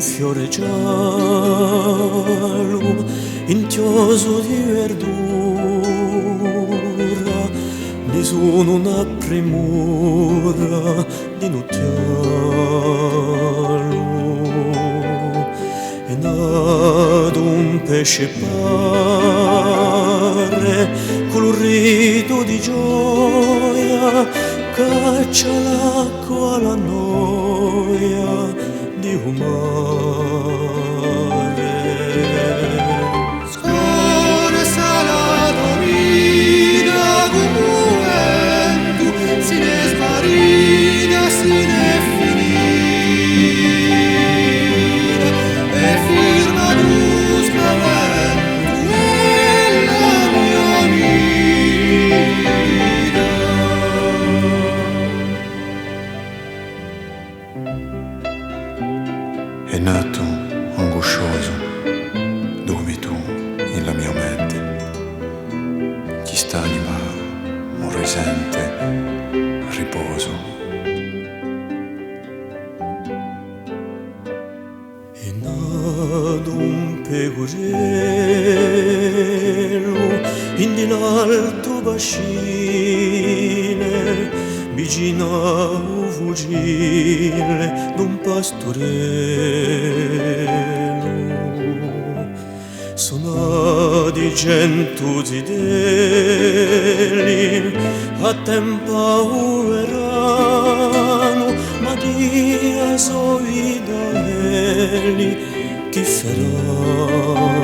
fiore giallo intioso di verdura, nessuno una premura di nuttialo. E nato un pesce pare colorito di gioia, caccia l'acqua la noia di un mare. Scorsa la dormida come vento, si ne smarrida, si ne finita, e firma d'un spavento e la mia vita. È nato angoscioso, dove tu, nella mia mente, chi st'anima un risente riposo. È nato un pecorello in alto bacine, vicino a un fucile d'un pastorello. Sonati 100 zitelli a tempo verano, ma Dio so i daeli ti farà.